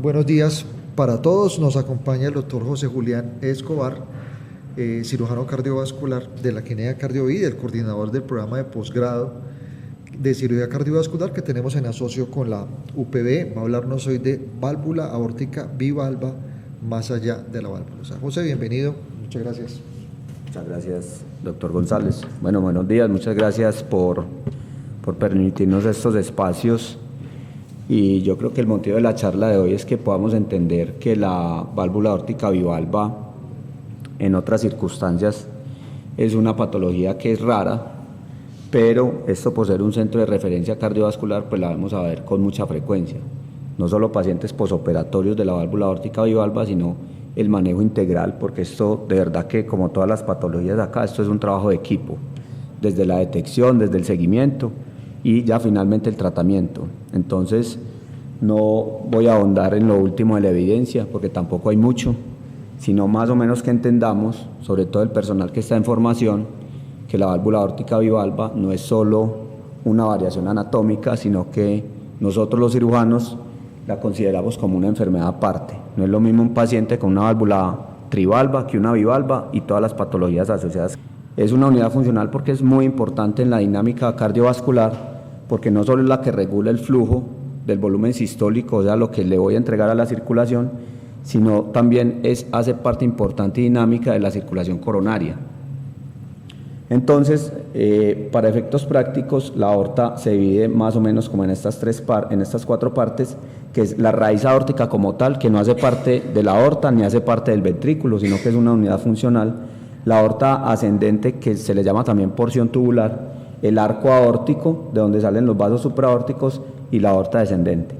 buenos días para todos. Nos acompaña el doctor José Julián Escobar, cirujano cardiovascular de la Clínica Cardiovida, el coordinador del programa de posgrado de cirugía cardiovascular que tenemos en asocio con la UPB. Va a hablarnos hoy de válvula aórtica bivalva más allá de la válvula. O sea, José, bienvenido. Muchas gracias. Muchas gracias, doctor González. Bueno, buenos días. Muchas gracias por permitirnos estos espacios. Y yo creo que el motivo de la charla de hoy es que podamos entender que la válvula aórtica bivalva en otras circunstancias es una patología que es rara, pero esto por ser un centro de referencia cardiovascular pues la vamos a ver con mucha frecuencia. No solo pacientes posoperatorios de la válvula aórtica bivalva, sino el manejo integral, porque esto de verdad que como todas las patologías de acá, esto es un trabajo de equipo, desde la detección, desde el seguimiento y ya finalmente el tratamiento. Entonces no voy a ahondar en lo último de la evidencia porque tampoco hay mucho, sino más o menos que entendamos, sobre todo el personal que está en formación, que la válvula aórtica bivalva no es solo una variación anatómica, sino que nosotros los cirujanos la consideramos como una enfermedad aparte. No es lo mismo un paciente con una válvula trivalva que una bivalva y todas las patologías asociadas. Es una unidad funcional porque es muy importante en la dinámica cardiovascular, porque no solo es la que regula el flujo del volumen sistólico, o sea, lo que le voy a entregar a la circulación, sino también hace parte importante y dinámica de la circulación coronaria. Entonces, para efectos prácticos, la aorta se divide más o menos como en estas cuatro partes, que es la raíz aórtica como tal, que no hace parte de la aorta ni hace parte del ventrículo, sino que es una unidad funcional. La aorta ascendente, que se le llama también porción tubular, el arco aórtico, de donde salen los vasos supraaórticos, y la aorta descendente.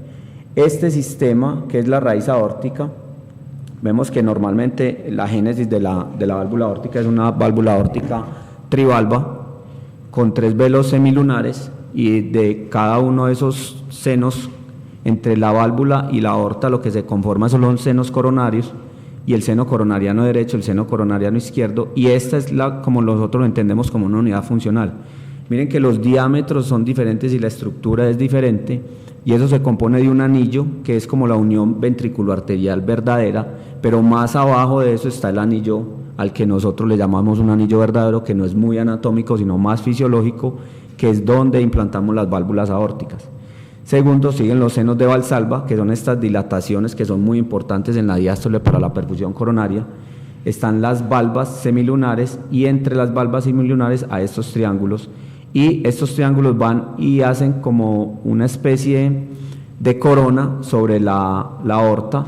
Este sistema, que es la raíz aórtica, vemos que normalmente la génesis de la válvula aórtica es una válvula aórtica trivalva con 3 velos semilunares, y de cada uno de esos senos entre la válvula y la aorta lo que se conforma son los senos coronarios, y el seno coronariano derecho, el seno coronariano izquierdo, y esta es como nosotros lo entendemos como una unidad funcional. Miren que los diámetros son diferentes y la estructura es diferente, y eso se compone de un anillo que es como la unión ventriculoarterial verdadera, pero más abajo de eso está el anillo al que nosotros le llamamos un anillo verdadero, que no es muy anatómico sino más fisiológico, que es donde implantamos las válvulas aórticas. Segundo, siguen los senos de Valsalva, que son estas dilataciones que son muy importantes en la diástole para la perfusión coronaria. Están las valvas semilunares, y entre las valvas semilunares hay estos triángulos, y estos triángulos van y hacen como una especie de corona sobre la aorta,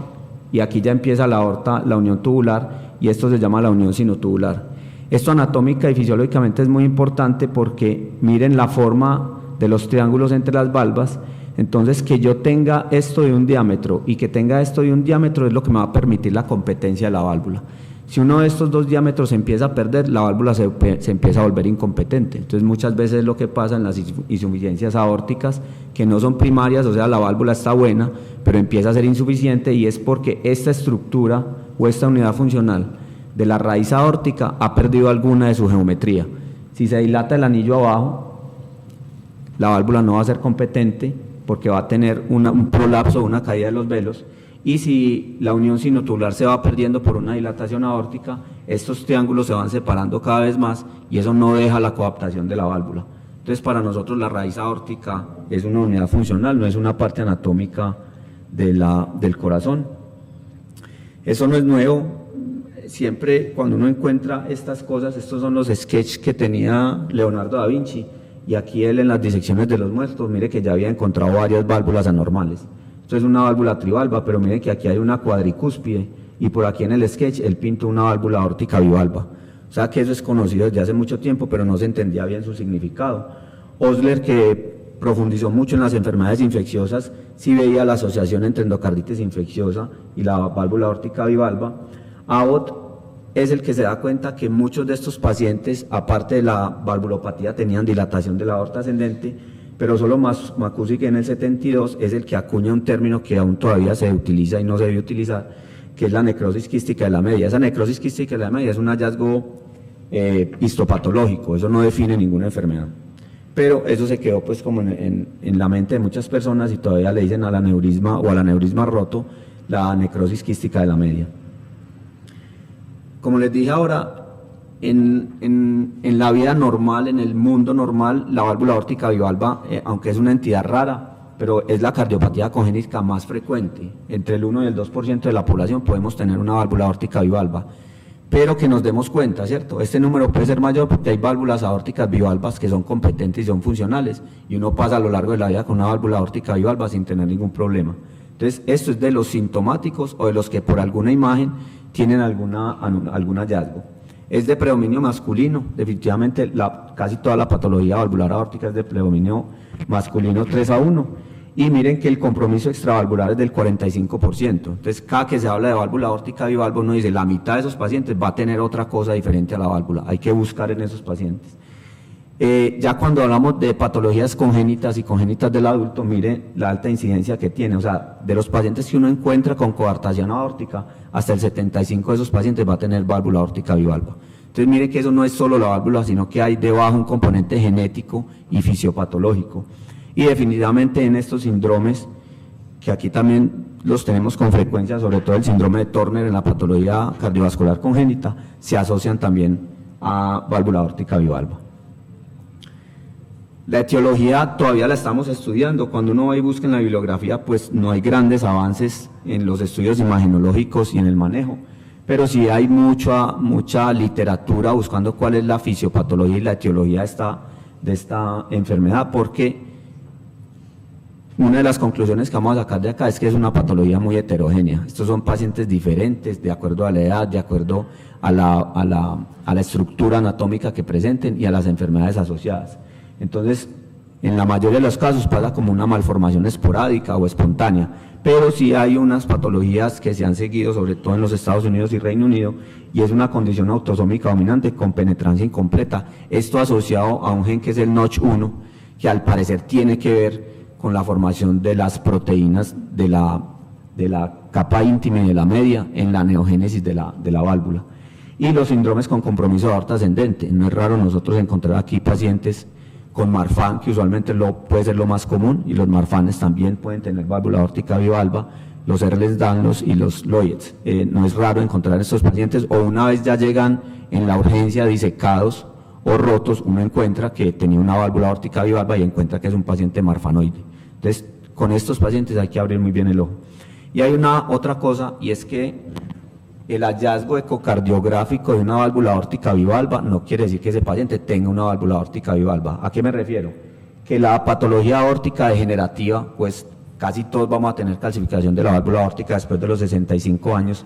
y aquí ya empieza la aorta, la unión tubular, y esto se llama la unión sinotubular. Esto anatómica y fisiológicamente es muy importante porque miren la forma de los triángulos entre las valvas. Entonces, que yo tenga esto de un diámetro y que tenga esto de un diámetro es lo que me va a permitir la competencia de la válvula. Si uno de estos dos diámetros se empieza a perder, la válvula se empieza a volver incompetente. Entonces, muchas veces es lo que pasa en las insuficiencias aórticas, que no son primarias, o sea, la válvula está buena, pero empieza a ser insuficiente, y es porque esta estructura o esta unidad funcional de la raíz aórtica ha perdido alguna de su geometría. Si se dilata el anillo abajo, la válvula no va a ser competente porque va a tener un prolapso, una caída de los velos, y si la unión sinotubular se va perdiendo por una dilatación aórtica, estos triángulos se van separando cada vez más, y eso no deja la coaptación de la válvula. Entonces, para nosotros la raíz aórtica es una unidad funcional, no es una parte anatómica del corazón. Eso no es nuevo. Siempre cuando uno encuentra estas cosas, estos son los sketches que tenía Leonardo da Vinci, y aquí él en las disecciones de los muertos, mire que ya había encontrado varias válvulas anormales. Esto es una válvula trivalva, pero mire que aquí hay una cuadricúspide, y por aquí en el sketch él pintó una válvula aórtica bivalva. O sea que eso es conocido desde hace mucho tiempo, pero no se entendía bien su significado. Osler, que profundizó mucho en las enfermedades infecciosas, sí veía la asociación entre endocarditis infecciosa y la válvula aórtica bivalva. Abbott es el que se da cuenta que muchos de estos pacientes, aparte de la valvulopatía, tenían dilatación de la aorta ascendente, pero solo McCusick en el 72 es el que acuña un término que aún todavía se utiliza y no se debe utilizar, que es la necrosis quística de la media. Esa necrosis quística de la media es un hallazgo histopatológico, eso no define ninguna enfermedad. Pero eso se quedó pues como en la mente de muchas personas, y todavía le dicen al aneurisma o al aneurisma roto, la necrosis quística de la media. Como les dije ahora, en la vida normal, en el mundo normal, la válvula aórtica bivalva, aunque es una entidad rara, pero es la cardiopatía congénita más frecuente. Entre el 1 y el 2% de la población podemos tener una válvula aórtica bivalva, pero que nos demos cuenta, ¿cierto? Este número puede ser mayor porque hay válvulas aórticas bivalvas que son competentes y son funcionales, y uno pasa a lo largo de la vida con una válvula aórtica bivalva sin tener ningún problema. Entonces, esto es de los sintomáticos o de los que por alguna imagen tienen algún hallazgo. Es de predominio masculino, definitivamente casi toda la patología valvular aórtica es de predominio masculino 3-1, y miren que el compromiso extravalvular es del 45%, entonces cada que se habla de válvula aórtica bivalva uno dice la mitad de esos pacientes va a tener otra cosa diferente a la válvula, hay que buscar en esos pacientes. Ya cuando hablamos de patologías congénitas y congénitas del adulto, mire la alta incidencia que tiene, o sea, de los pacientes que uno encuentra con coartación aórtica, hasta el 75% de esos pacientes va a tener válvula aórtica bivalva. Entonces mire que eso no es solo la válvula, sino que hay debajo un componente genético y fisiopatológico. Y definitivamente en estos síndromes, que aquí también los tenemos con frecuencia, sobre todo el síndrome de Turner en la patología cardiovascular congénita, se asocian también a válvula aórtica bivalva. La etiología todavía la estamos estudiando, cuando uno va y busca en la bibliografía pues no hay grandes avances en los estudios imagenológicos y en el manejo, pero sí hay mucha literatura buscando cuál es la fisiopatología y la etiología de esta enfermedad, porque una de las conclusiones que vamos a sacar de acá es que es una patología muy heterogénea. Estos son pacientes diferentes de acuerdo a la edad, de acuerdo a la estructura anatómica que presenten y a las enfermedades asociadas. Entonces, en la mayoría de los casos pasa como una malformación esporádica o espontánea, pero sí hay unas patologías que se han seguido, sobre todo en los Estados Unidos y Reino Unido, y es una condición autosómica dominante con penetrancia incompleta. Esto asociado a un gen que es el Notch1, que al parecer tiene que ver con la formación de las proteínas de la capa íntima y de la media en la neogénesis de la válvula. Y los síndromes con compromiso de aorta ascendente. No es raro nosotros encontrar aquí pacientes con Marfan, que usualmente puede ser lo más común, y los Marfanes también pueden tener válvula aórtica bivalva, los Ehlers-Danlos y los Lloyds. No es raro encontrar estos pacientes, o una vez ya llegan en la urgencia disecados o rotos, uno encuentra que tenía una válvula aórtica bivalva y encuentra que es un paciente marfanoide. Entonces, con estos pacientes hay que abrir muy bien el ojo. Y hay otra cosa, y es que el hallazgo ecocardiográfico de una válvula aórtica bivalva no quiere decir que ese paciente tenga una válvula aórtica bivalva. ¿A qué me refiero? Que la patología aórtica degenerativa, pues casi todos vamos a tener calcificación de la válvula aórtica después de los 65 años,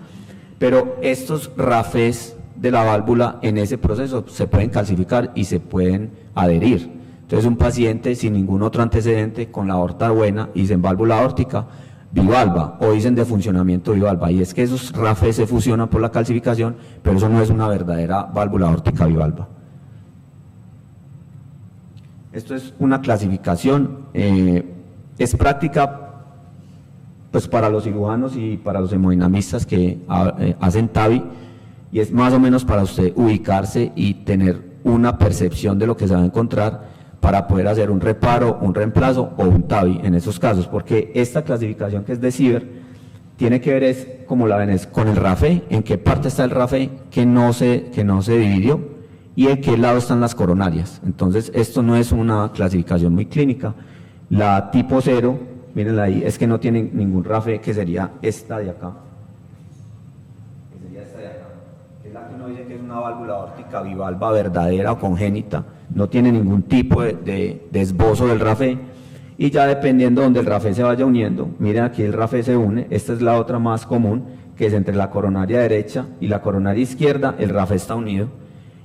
pero estos RAFEs de la válvula en ese proceso se pueden calcificar y se pueden adherir. Entonces un paciente sin ningún otro antecedente, con la aorta buena y sin válvula aórtica bivalva, o dicen de funcionamiento bivalva, y es que esos RAFEs se fusionan por la calcificación, pero eso no es una verdadera válvula aórtica bivalva. Esto es una clasificación, es práctica pues para los cirujanos y para los hemodinamistas que hacen TAVI, y es más o menos para usted ubicarse y tener una percepción de lo que se va a encontrar para poder hacer un reparo, un reemplazo o un TAVI en esos casos, porque esta clasificación que es de CIBER tiene que ver, como la ven, con el RAFE, en qué parte está el RAFE que no se dividió y en qué lado están las coronarias. Entonces esto no es una clasificación muy clínica. La tipo 0, mírenla ahí, es que no tiene ningún RAFE, que sería esta de acá, que es la que uno dice que es una válvula aórtica bivalva verdadera o congénita, no tiene ningún tipo de esbozo del RAFE, y ya dependiendo donde el RAFE se vaya uniendo, miren aquí el RAFE se une, esta es la otra más común, que es entre la coronaria derecha y la coronaria izquierda, el RAFE está unido,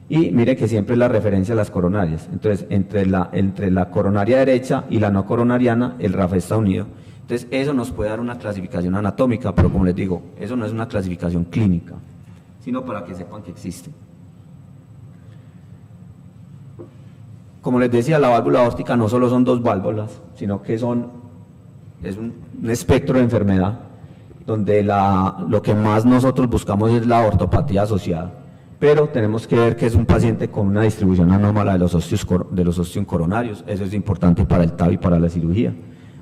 y mire que siempre es la referencia a las coronarias, entonces entre la coronaria derecha y la no coronariana, el RAFE está unido. Entonces eso nos puede dar una clasificación anatómica, pero como les digo, eso no es una clasificación clínica, sino para que sepan que existe. Como les decía, la válvula aórtica no solo son dos válvulas, sino que es un espectro de enfermedad, donde lo que más nosotros buscamos es la ortopatía asociada, pero tenemos que ver que es un paciente con una distribución anómala de los óseos coronarios. Eso es importante para el TAVI y para la cirugía.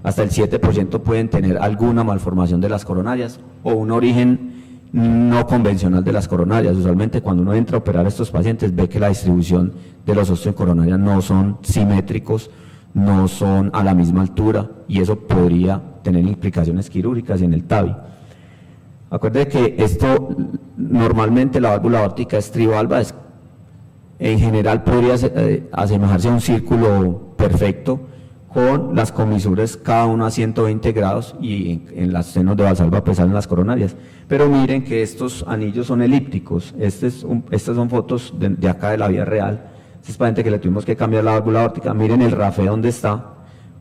hasta el 7% pueden tener alguna malformación de las coronarias o un origen no convencional de las coronarias. Usualmente cuando uno entra a operar a estos pacientes ve que la distribución de los osteocoronarias no son simétricos, no son a la misma altura, y eso podría tener implicaciones quirúrgicas en el TAVI. Acuérdense que esto, normalmente la válvula aórtica estrivalva en general podría asemejarse a un círculo perfecto, con las comisuras cada uno a 120 grados y en las senos de Valsalva pues salen las coronarias. Pero miren que estos anillos son elípticos. Estas son fotos de acá de la vida real. Este es paciente que le tuvimos que cambiar la válvula aórtica. Miren el RAFE donde está.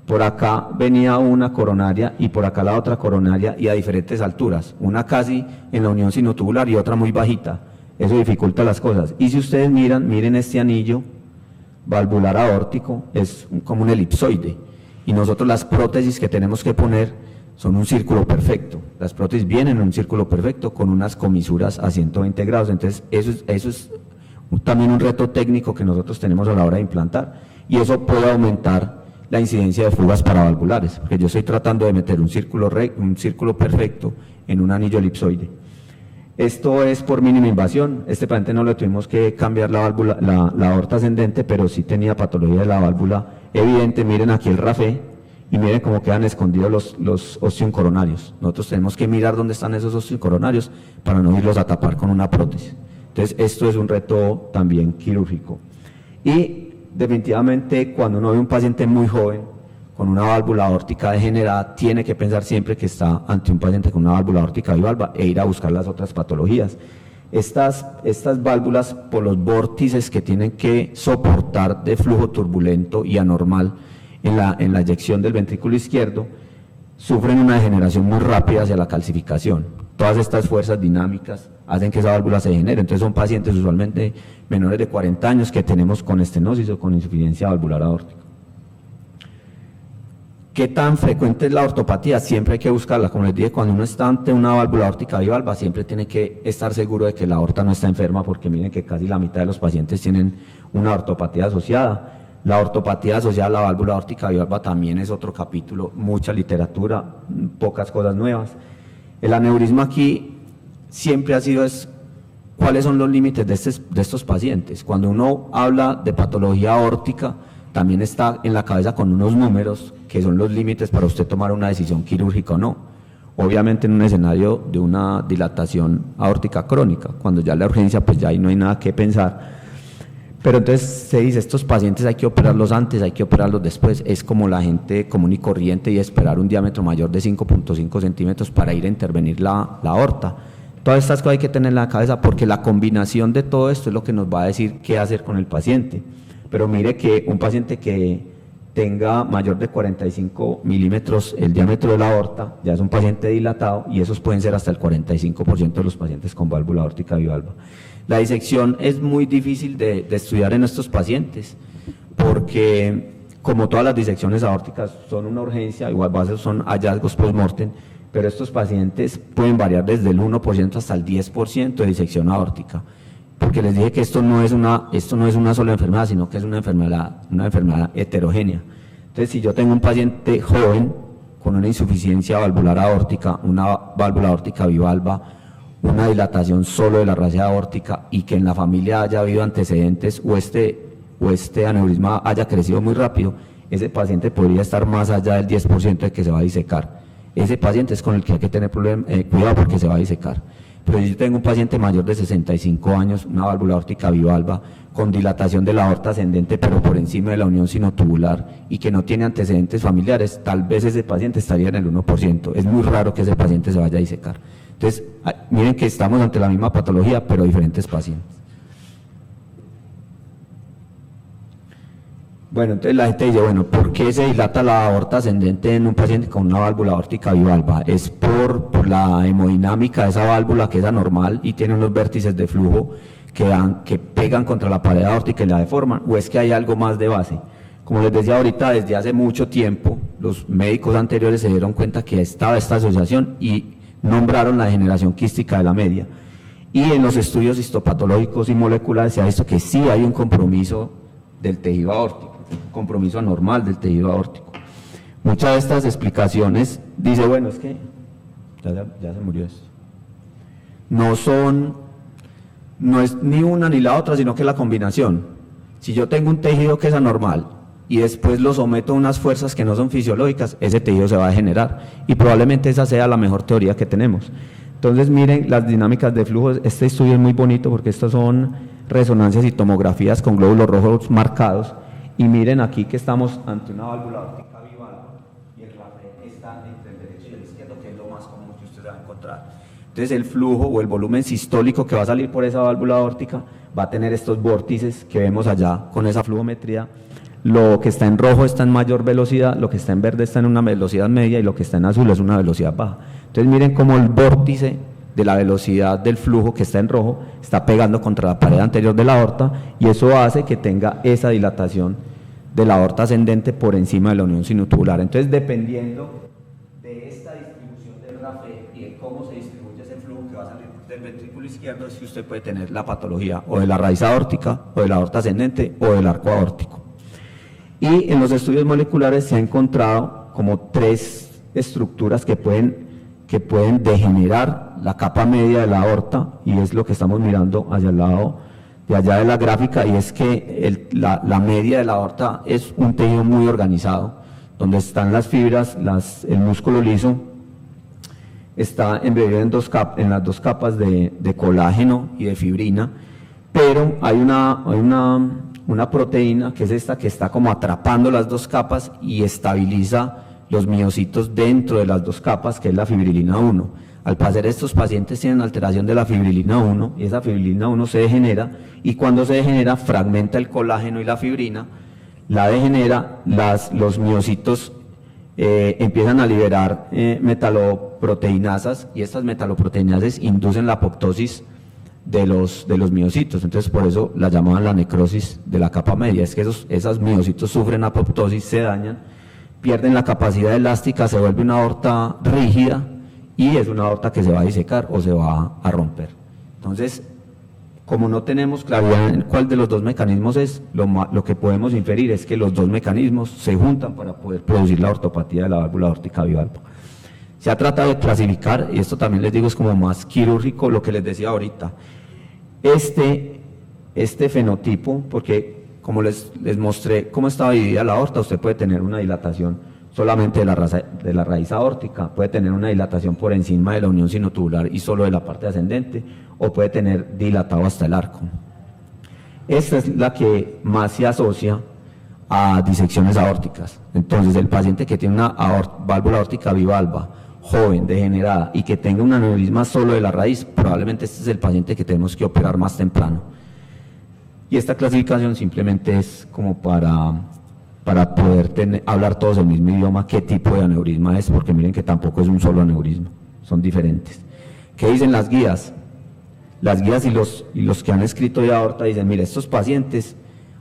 Por acá venía una coronaria y por acá la otra coronaria, y a diferentes alturas. Una casi en la unión sinotubular y otra muy bajita. Eso dificulta las cosas. Y si ustedes miren este anillo valvular aórtico, es como un elipsoide, y nosotros las prótesis que tenemos que poner son un círculo perfecto. Las prótesis vienen en un círculo perfecto con unas comisuras a 120 grados. Entonces eso es también un reto técnico que nosotros tenemos a la hora de implantar, y eso puede aumentar la incidencia de fugas paravalvulares, porque yo estoy tratando de meter un círculo perfecto en un anillo elipsoide. Esto es por mínima invasión. Este paciente no le tuvimos que cambiar la válvula, la aorta ascendente, pero sí tenía patología de la válvula evidente. Miren aquí el RAFE y miren cómo quedan escondidos los osteocoronarios. Nosotros tenemos que mirar dónde están esos osteocoronarios para no irlos a tapar con una prótesis. Entonces esto es un reto también quirúrgico. Y definitivamente cuando uno ve un paciente muy joven con una válvula aórtica degenerada, tiene que pensar siempre que está ante un paciente con una válvula aórtica bivalva e ir a buscar las otras patologías. Estas válvulas, por los vórtices que tienen que soportar de flujo turbulento y anormal en la eyección del ventrículo izquierdo, sufren una degeneración muy rápida hacia la calcificación. Todas estas fuerzas dinámicas hacen que esa válvula se degenere. Entonces son pacientes usualmente menores de 40 años que tenemos con estenosis o con insuficiencia valvular aórtica. ¿Qué tan frecuente es la ortopatía? Siempre hay que buscarla. Como les dije, cuando uno está ante una válvula aórtica bivalva, siempre tiene que estar seguro de que la aorta no está enferma, porque miren que casi la mitad de los pacientes tienen una ortopatía asociada. La ortopatía asociada a la válvula aórtica bivalva también es otro capítulo, mucha literatura, pocas cosas nuevas. El aneurisma aquí siempre ha sido cuáles son los límites de estos pacientes. Cuando uno habla de patología aórtica, también está en la cabeza con unos números que son los límites para usted tomar una decisión quirúrgica o no. Obviamente en un escenario de una dilatación aórtica crónica, cuando ya la urgencia, pues ya ahí no hay nada que pensar. Pero entonces se dice, estos pacientes hay que operarlos antes, hay que operarlos después. Es como la gente común y corriente y esperar un diámetro mayor de 5.5 centímetros para ir a intervenir la aorta. Todas estas cosas hay que tener en la cabeza, porque la combinación de todo esto es lo que nos va a decir qué hacer con el paciente. Pero mire que un paciente que tenga mayor de 45 milímetros el diámetro de la aorta, ya es un paciente dilatado, y esos pueden ser hasta el 45% de los pacientes con válvula aórtica bivalva. La disección es muy difícil de estudiar en estos pacientes, porque como todas las disecciones aórticas son una urgencia, igual son hallazgos post-mortem, pero estos pacientes pueden variar desde el 1% hasta el 10% de disección aórtica. Porque les dije que esto no es una sola enfermedad, sino que es una enfermedad heterogénea. Entonces, si yo tengo un paciente joven con una insuficiencia valvular aórtica, una válvula aórtica bivalva, una dilatación solo de la raíz aórtica, y que en la familia haya habido antecedentes o este aneurisma haya crecido muy rápido, ese paciente podría estar más allá del 10% de que se va a disecar. Ese paciente es con el que hay que tener cuidado, porque se va a disecar. Pero si yo tengo un paciente mayor de 65 años, una válvula aórtica bivalva, con dilatación de la aorta ascendente, pero por encima de la unión sinotubular, y que no tiene antecedentes familiares, tal vez ese paciente estaría en el 1%. Es muy raro que ese paciente se vaya a disecar. Entonces, miren que estamos ante la misma patología, pero diferentes pacientes. Bueno, entonces la gente dice, bueno, ¿por qué se dilata la aorta ascendente en un paciente con una válvula aórtica bivalva? ¿Es por la hemodinámica de esa válvula, que es anormal y tiene unos vértices de flujo que pegan contra la pared aórtica y la deforman? ¿O es que hay algo más de base? Como les decía ahorita, desde hace mucho tiempo, los médicos anteriores se dieron cuenta que estaba esta asociación y nombraron la degeneración quística de la media. Y en los estudios histopatológicos y moleculares se ha visto que sí hay un compromiso del tejido aórtico, un compromiso anormal del tejido aórtico. muchas de estas explicaciones dice, bueno, es que ya se murió esto. No es ni una ni la otra, sino que la combinación. Si yo tengo un tejido que es anormal y después lo someto a unas fuerzas que no son fisiológicas, ese tejido se va a degenerar y probablemente esa sea la mejor teoría que tenemos. Entonces miren las dinámicas de flujo. Este estudio es muy bonito porque estos son resonancias y tomografías con glóbulos rojos marcados, y miren aquí que estamos ante una válvula aórtica bivalva y el RAFE está entre el derecho y el izquierdo, que es lo más común que usted va a encontrar. Entonces el flujo o el volumen sistólico que va a salir por esa válvula aórtica va a tener estos vórtices que vemos allá con esa flujometría. Lo que está en rojo está en mayor velocidad, lo que está en verde está en una velocidad media y lo que está en azul es una velocidad baja. Entonces miren cómo el vórtice de la velocidad del flujo que está en rojo está pegando contra la pared anterior de la aorta, y eso hace que tenga esa dilatación de la aorta ascendente por encima de la unión sinotubular. Entonces, dependiendo de esta distribución del RAFE y de cómo se distribuye ese flujo que va a salir del ventrículo izquierdo, es que usted puede tener la patología o de la raíz aórtica, o de la aorta ascendente, o del arco aórtico. Y en los estudios moleculares se ha encontrado como 3 estructuras que pueden degenerar la capa media de la aorta, y es lo que estamos mirando hacia el lado de allá de la gráfica, y es que la media de la aorta es un tejido muy organizado, donde están las fibras, el músculo liso está embebido en las 2 capas de colágeno y de fibrina, pero hay una proteína que es esta, que está como atrapando las 2 capas y estabiliza los miocitos dentro de las 2 capas, que es la fibrilina 1. Al parecer estos pacientes tienen alteración de la fibrilina 1, y esa fibrilina 1 se degenera, y cuando se degenera fragmenta el colágeno y la fibrina, la degenera, los miocitos empiezan a liberar metaloproteinasas, y estas metaloproteinasas inducen la apoptosis de los miocitos. Entonces por eso la llamaban la necrosis de la capa media, es que esos miocitos sufren apoptosis, se dañan, pierden la capacidad elástica, se vuelve una aorta rígida, y es una aorta que se va a disecar o se va a romper. Entonces, como no tenemos claridad en cuál de los 2 mecanismos es, lo que podemos inferir es que los 2 mecanismos se juntan para poder producir la ortopatía de la válvula aórtica bivalva. Se ha tratado de clasificar, y esto también les digo es como más quirúrgico, lo que les decía ahorita. Este fenotipo, porque como les mostré cómo estaba dividida la aorta, usted puede tener una dilatación solamente de la raíz aórtica, puede tener una dilatación por encima de la unión sinotubular y solo de la parte ascendente, o puede tener dilatado hasta el arco. Esta es la que más se asocia a disecciones aórticas. Entonces, el paciente que tiene una válvula aórtica bivalva, joven, degenerada, y que tenga un aneurisma solo de la raíz, probablemente este es el paciente que tenemos que operar más temprano. Y esta clasificación simplemente es como para poder hablar todos el mismo idioma, qué tipo de aneurisma es, porque miren que tampoco es un solo aneurisma, son diferentes. ¿Qué dicen las guías? Las guías y los que han escrito de aorta dicen, mire, estos pacientes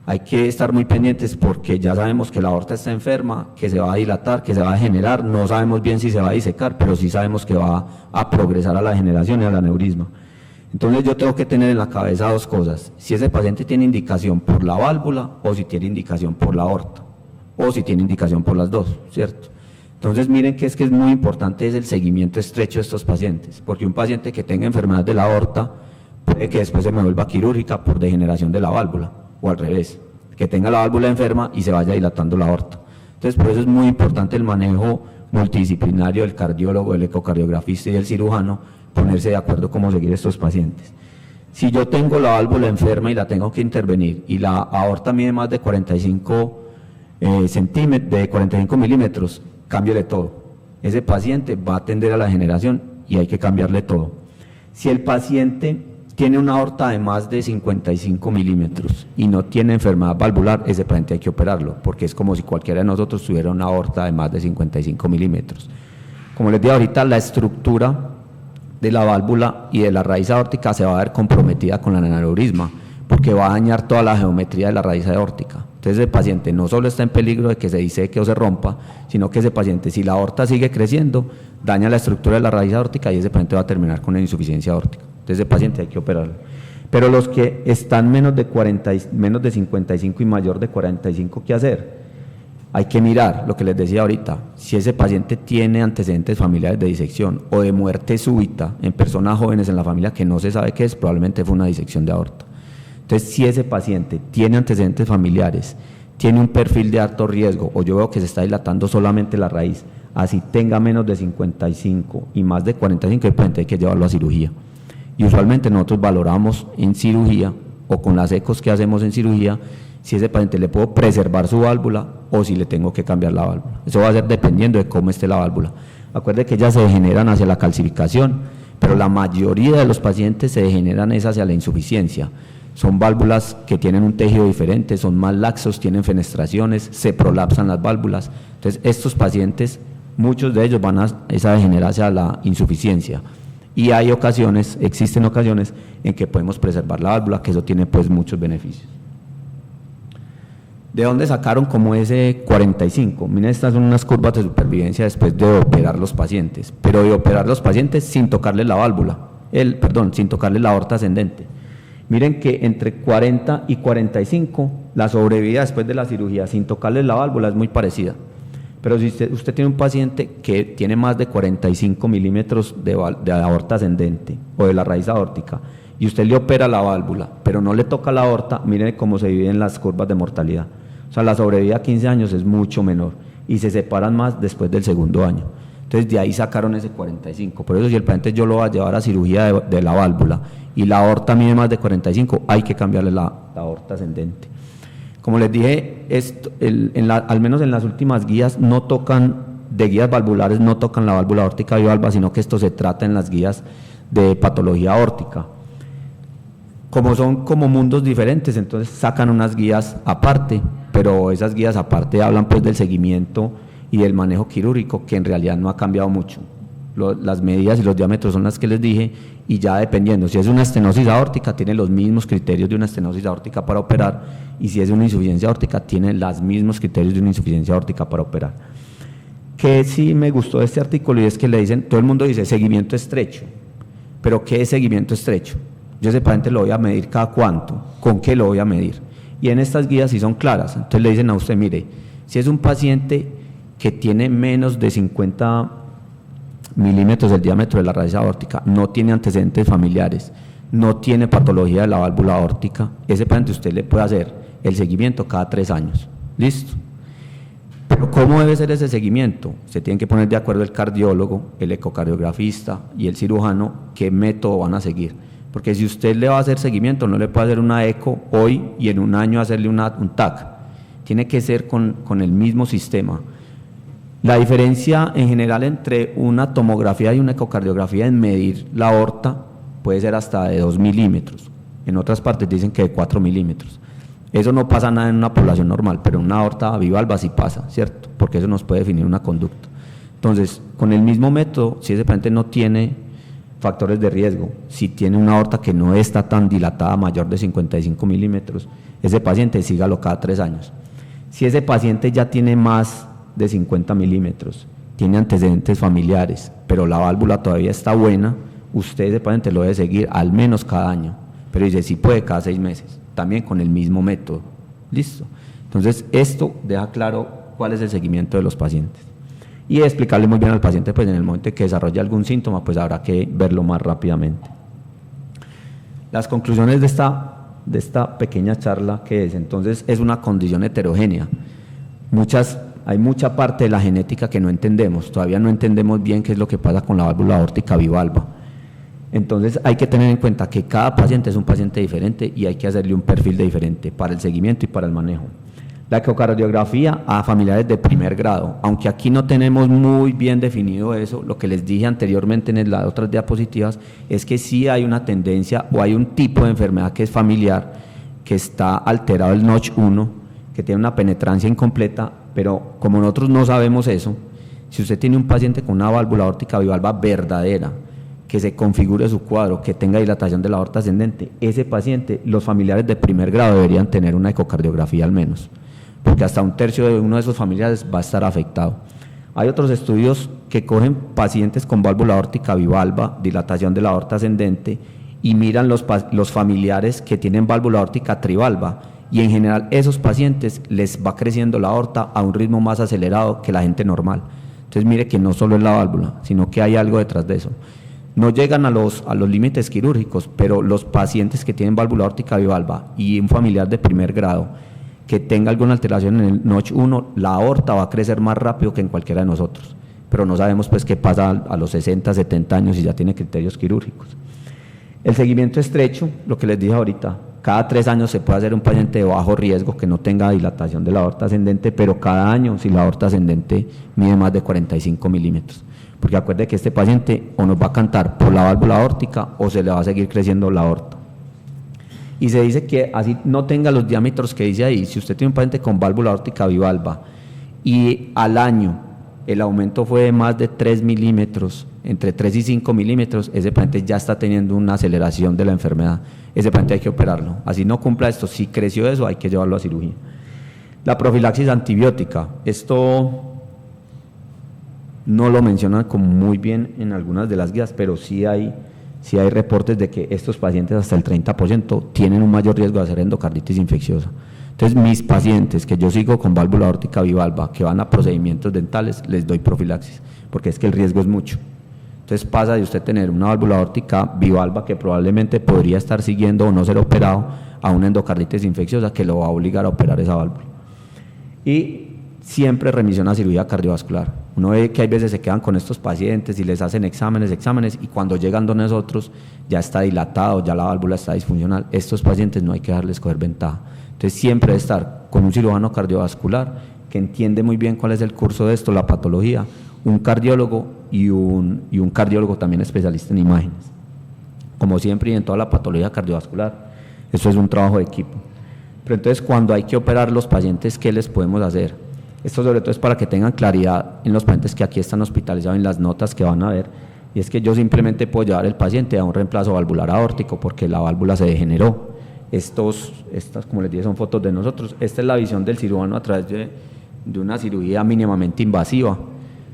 hay que estar muy pendientes porque ya sabemos que la aorta está enferma, que se va a dilatar, que se va a degenerar, no sabemos bien si se va a disecar, pero sí sabemos que va a progresar a la degeneración y al aneurisma. Entonces yo tengo que tener en la cabeza 2 cosas, si ese paciente tiene indicación por la válvula o si tiene indicación por la aorta, o si tiene indicación por las 2, ¿cierto? Entonces miren que es muy importante es el seguimiento estrecho de estos pacientes, porque un paciente que tenga enfermedad de la aorta puede que después se me vuelva quirúrgica por degeneración de la válvula, o al revés, que tenga la válvula enferma y se vaya dilatando la aorta. Entonces por eso es muy importante el manejo multidisciplinario del cardiólogo, del ecocardiografista y del cirujano, ponerse de acuerdo cómo seguir estos pacientes. Si yo tengo la válvula enferma y la tengo que intervenir y la aorta mide más de 45 milímetros, cámbiale todo. Ese paciente va a tender a la degeneración y hay que cambiarle todo. Si el paciente tiene una aorta de más de 55 milímetros y no tiene enfermedad valvular, ese paciente hay que operarlo, porque es como si cualquiera de nosotros tuviera una aorta de más de 55 milímetros. Como les digo ahorita, la estructura de la válvula y de la raíz aórtica se va a ver comprometida con el aneurisma, porque va a dañar toda la geometría de la raíz aórtica. Entonces el paciente no solo está en peligro de que se diseque o se rompa, sino que ese paciente, si la aorta sigue creciendo, daña la estructura de la raíz aórtica y ese paciente va a terminar con una insuficiencia aórtica. Entonces ese paciente hay que operarlo. Pero los que están menos de 55 y mayor de 45, ¿qué hacer? Hay que mirar lo que les decía ahorita, si ese paciente tiene antecedentes familiares de disección o de muerte súbita en personas jóvenes en la familia que no se sabe qué es, probablemente fue una disección de aorta. Entonces, si ese paciente tiene antecedentes familiares, tiene un perfil de alto riesgo, o yo veo que se está dilatando solamente la raíz, así tenga menos de 55 y más de 45, el paciente hay que llevarlo a cirugía. Y usualmente nosotros valoramos en cirugía, o con las ecos que hacemos en cirugía, si ese paciente le puedo preservar su válvula o si le tengo que cambiar la válvula. Eso va a ser dependiendo de cómo esté la válvula. Acuerde que ellas se degeneran hacia la calcificación, pero la mayoría de los pacientes se degeneran es hacia la insuficiencia. Son válvulas que tienen un tejido diferente, son más laxos, tienen fenestraciones, se prolapsan las válvulas. Entonces, estos pacientes, muchos de ellos van a degenerar hacia la insuficiencia. Y hay ocasiones, existen ocasiones en que podemos preservar la válvula, que eso tiene pues muchos beneficios. ¿De dónde sacaron como ese 45? Miren, estas son unas curvas de supervivencia después de operar los pacientes, pero de operar los pacientes sin tocarle la válvula, sin tocarle la aorta ascendente. Miren que entre 40 y 45, la sobrevida después de la cirugía sin tocarle la válvula es muy parecida. Pero si usted tiene un paciente que tiene más de 45 milímetros de aorta ascendente o de la raíz aórtica, y usted le opera la válvula, pero no le toca la aorta, miren cómo se dividen las curvas de mortalidad. O sea, la sobrevida a 15 años es mucho menor y se separan más después del segundo año. Entonces, de ahí sacaron ese 45. Por eso, si el paciente yo lo voy a llevar a cirugía de la válvula y la aorta mide más de 45, hay que cambiarle la aorta ascendente. Como les dije, al menos en las últimas guías de guías valvulares no tocan la válvula aórtica bivalva, sino que esto se trata en las guías de patología aórtica. Como son como mundos diferentes, entonces sacan unas guías aparte, pero esas guías aparte hablan pues del seguimiento y del manejo quirúrgico, que en realidad no ha cambiado mucho. Las medidas y los diámetros son las que les dije, y ya dependiendo, si es una estenosis aórtica, tiene los mismos criterios de una estenosis aórtica para operar, y si es una insuficiencia aórtica, tiene los mismos criterios de una insuficiencia aórtica para operar. Que sí me gustó de este artículo, y es que le dicen, todo el mundo dice seguimiento estrecho, pero ¿qué es seguimiento estrecho? Yo ese paciente lo voy a medir cada cuánto, ¿con qué lo voy a medir? Y en estas guías sí son claras, entonces le dicen a usted, mire, si es un paciente que tiene menos de 50 milímetros del diámetro de la raíz aórtica, no tiene antecedentes familiares, no tiene patología de la válvula aórtica, ese paciente usted le puede hacer el seguimiento cada 3 años, ¿listo? Pero ¿cómo debe ser ese seguimiento? Se tienen que poner de acuerdo el cardiólogo, el ecocardiografista y el cirujano qué método van a seguir, porque si usted le va a hacer seguimiento, no le puede hacer una eco hoy y en un año hacerle un TAC, tiene que ser con el mismo sistema. La diferencia en general entre una tomografía y una ecocardiografía en medir la aorta puede ser hasta de 2 milímetros, en otras partes dicen que de 4 milímetros. Eso no pasa nada en una población normal, pero en una aorta bivalva sí pasa, ¿cierto? Porque eso nos puede definir una conducta. Entonces, con el mismo método, si ese paciente no tiene factores de riesgo, si tiene una aorta que no está tan dilatada, mayor de 55 milímetros, ese paciente sígalo cada 3 años. Si ese paciente ya tiene más de 50 milímetros, tiene antecedentes familiares, pero la válvula todavía está buena, usted ese paciente lo debe seguir al menos cada año, pero dice si puede cada 6 meses, también con el mismo método, ¿listo? Entonces esto deja claro cuál es el seguimiento de los pacientes y explicarle muy bien al paciente, pues en el momento en que desarrolle algún síntoma, pues habrá que verlo más rápidamente. Las conclusiones de esta pequeña charla, que es, entonces es una condición heterogénea, hay mucha parte de la genética que no entendemos, todavía no entendemos bien qué es lo que pasa con la válvula aórtica bivalva. Entonces hay que tener en cuenta que cada paciente es un paciente diferente y hay que hacerle un perfil diferente para el seguimiento y para el manejo. La ecocardiografía a familiares de primer grado, aunque aquí no tenemos muy bien definido eso, lo que les dije anteriormente en las otras diapositivas es que sí hay una tendencia o hay un tipo de enfermedad que es familiar, que está alterado el Notch 1, que tiene una penetrancia incompleta, pero como nosotros no sabemos eso, si usted tiene un paciente con una válvula aórtica bivalva verdadera, que se configure su cuadro, que tenga dilatación de la aorta ascendente, ese paciente, los familiares de primer grado deberían tener una ecocardiografía al menos, porque hasta 1/3 de uno de esos familiares va a estar afectado. Hay otros estudios que cogen pacientes con válvula aórtica bivalva, dilatación de la aorta ascendente, y miran los familiares que tienen válvula aórtica trivalva, y en general esos pacientes les va creciendo la aorta a un ritmo más acelerado que la gente normal. Entonces mire que no solo es la válvula, sino que hay algo detrás de eso. No llegan a los límites quirúrgicos, pero los pacientes que tienen válvula aórtica bivalva y un familiar de primer grado que tenga alguna alteración en el Notch 1, la aorta va a crecer más rápido que en cualquiera de nosotros, pero no sabemos pues qué pasa a los 60, 70 años y ya tiene criterios quirúrgicos. El seguimiento estrecho, lo que les dije ahorita, cada 3 años se puede hacer un paciente de bajo riesgo que no tenga dilatación de la aorta ascendente, pero cada año si la aorta ascendente mide más de 45 milímetros. Porque acuerde que este paciente o nos va a cantar por la válvula aórtica o se le va a seguir creciendo la aorta. Y se dice que así no tenga los diámetros que dice ahí, si usted tiene un paciente con válvula aórtica bivalva y al año el aumento fue de más de 3 milímetros, entre 3 y 5 milímetros, ese paciente ya está teniendo una aceleración de la enfermedad, ese paciente hay que operarlo. Así no cumpla esto, si creció eso hay que llevarlo a cirugía. La profilaxis antibiótica, esto no lo mencionan como muy bien en algunas de las guías, pero sí hay reportes de que estos pacientes hasta el 30% tienen un mayor riesgo de hacer endocarditis infecciosa. Entonces mis pacientes que yo sigo con válvula aórtica bivalva, que van a procedimientos dentales, les doy profilaxis, porque es que el riesgo es mucho. Entonces pasa de usted tener una válvula aórtica bivalva que probablemente podría estar siguiendo o no ser operado a una endocarditis infecciosa que lo va a obligar a operar esa válvula. Y siempre remisión a cirugía cardiovascular. Uno ve que hay veces se quedan con estos pacientes y les hacen exámenes y cuando llegan donde nosotros ya está dilatado, ya la válvula está disfuncional. Estos pacientes no hay que dejarles coger ventaja. Entonces siempre debe estar con un cirujano cardiovascular que entiende muy bien cuál es el curso de esto, la patología, un cardiólogo y un cardiólogo también especialista en imágenes. Como siempre y en toda la patología cardiovascular, eso es un trabajo de equipo. Pero entonces cuando hay que operar los pacientes, ¿qué les podemos hacer? Esto sobre todo es para que tengan claridad en los pacientes que aquí están hospitalizados, en las notas que van a ver, y es que yo simplemente puedo llevar el paciente a un reemplazo valvular aórtico porque la válvula se degeneró. Estas, como les dije, son fotos de nosotros. Esta es la visión del cirujano a través de una cirugía mínimamente invasiva.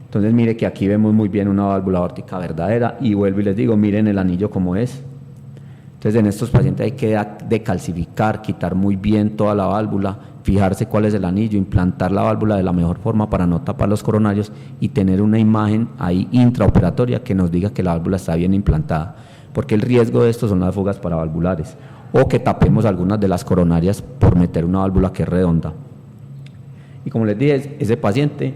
Entonces mire que aquí vemos muy bien una válvula aórtica verdadera y vuelvo y les digo, miren el anillo como es. Entonces en estos pacientes hay que decalcificar, quitar muy bien toda la válvula, fijarse cuál es el anillo, implantar la válvula de la mejor forma para no tapar los coronarios y tener una imagen ahí intraoperatoria que nos diga que la válvula está bien implantada, porque el riesgo de esto son las fugas paravalvulares o que tapemos algunas de las coronarias por meter una válvula que es redonda. Y como les dije, ese paciente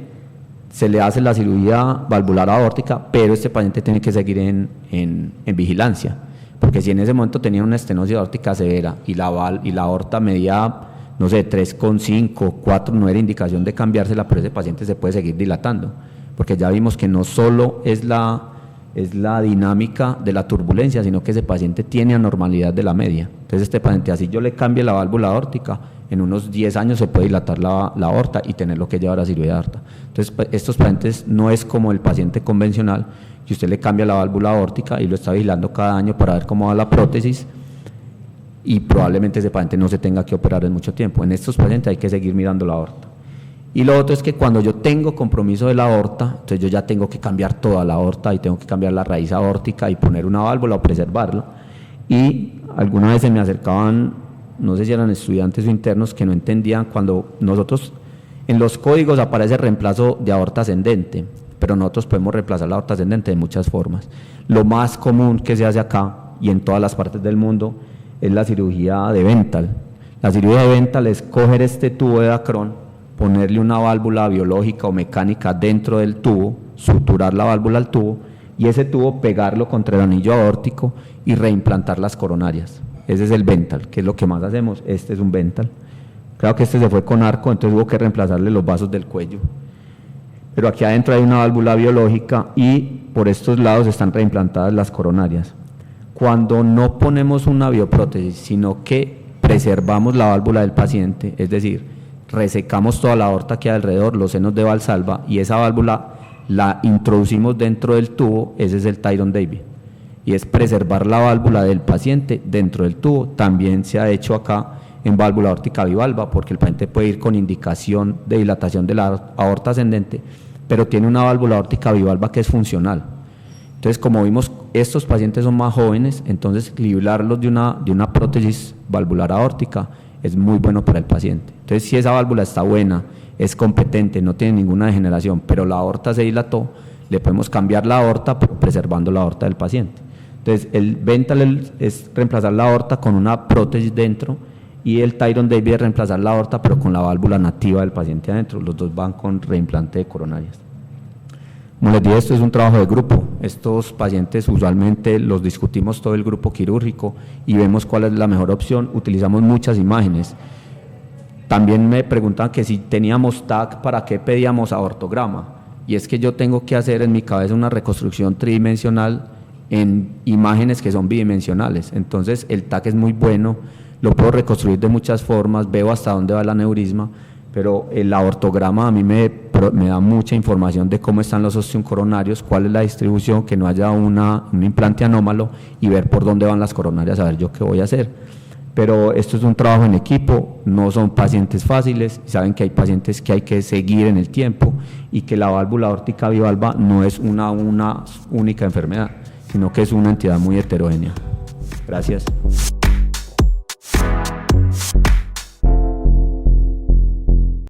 se le hace la cirugía valvular aórtica, pero este paciente tiene que seguir en vigilancia, porque si en ese momento tenía una estenosis aórtica severa y la aorta medía, no sé, 3,5, 4, no era indicación de cambiársela, pero ese paciente se puede seguir dilatando, porque ya vimos que no solo es la dinámica de la turbulencia, sino que ese paciente tiene anormalidad de la media. Entonces este paciente, así yo le cambie la válvula aórtica, en unos 10 años se puede dilatar la aorta y tenerlo que llevar a cirugía de aorta. Entonces estos pacientes no es como el paciente convencional, que usted le cambia la válvula aórtica y lo está vigilando cada año para ver cómo va la prótesis y probablemente ese paciente no se tenga que operar en mucho tiempo. En estos pacientes hay que seguir mirando la aorta. Y lo otro es que cuando yo tengo compromiso de la aorta, entonces yo ya tengo que cambiar toda la aorta y tengo que cambiar la raíz aórtica y poner una válvula o preservarla. Y alguna vez se me acercaban, no sé si eran estudiantes o internos, que no entendían cuando nosotros, en los códigos aparece reemplazo de aorta ascendente, pero nosotros podemos reemplazar la aorta ascendente de muchas formas. Lo más común que se hace acá y en todas las partes del mundo es la cirugía de Bentall. La cirugía de Bentall es coger este tubo de Dacron, ponerle una válvula biológica o mecánica dentro del tubo, suturar la válvula al tubo y ese tubo pegarlo contra el anillo aórtico y reimplantar las coronarias. Ese es el Bentall, que es lo que más hacemos. Este es un Bentall. Claro que este se fue con arco, entonces hubo que reemplazarle los vasos del cuello. Pero aquí adentro hay una válvula biológica y por estos lados están reimplantadas las coronarias. Cuando no ponemos una bioprótesis, sino que preservamos la válvula del paciente, es decir, resecamos toda la aorta que hay alrededor, los senos de Valsalva, y esa válvula la introducimos dentro del tubo, ese es el Tyron Davis, y es preservar la válvula del paciente dentro del tubo. También se ha hecho acá en válvula aórtica bivalva, porque el paciente puede ir con indicación de dilatación de la aorta ascendente, pero tiene una válvula aórtica bivalva que es funcional. Entonces, como vimos, estos pacientes son más jóvenes, entonces librarlos de una prótesis valvular aórtica es muy bueno para el paciente. Entonces, si esa válvula está buena, es competente, no tiene ninguna degeneración, pero la aorta se dilató, le podemos cambiar la aorta preservando la aorta del paciente. Entonces, el Ventral es reemplazar la aorta con una prótesis dentro, y el Tyron David es reemplazar la aorta pero con la válvula nativa del paciente adentro. Los dos van con reimplante de coronarias. Como les dije, esto es un trabajo de grupo. Estos pacientes usualmente los discutimos todo el grupo quirúrgico y vemos cuál es la mejor opción. Utilizamos muchas imágenes. También me preguntan que si teníamos TAC, ¿para qué pedíamos aortograma? Y es que yo tengo que hacer en mi cabeza una reconstrucción tridimensional en imágenes que son bidimensionales. Entonces el TAC es muy bueno, lo puedo reconstruir de muchas formas, veo hasta dónde va el aneurisma, pero el aortograma a mí me da mucha información de cómo están los osteocoronarios, cuál es la distribución, que no haya un implante anómalo y ver por dónde van las coronarias, a ver yo qué voy a hacer. Pero esto es un trabajo en equipo, no son pacientes fáciles, saben que hay pacientes que hay que seguir en el tiempo y que la válvula aórtica bivalva no es una única enfermedad, sino que es una entidad muy heterogénea. Gracias.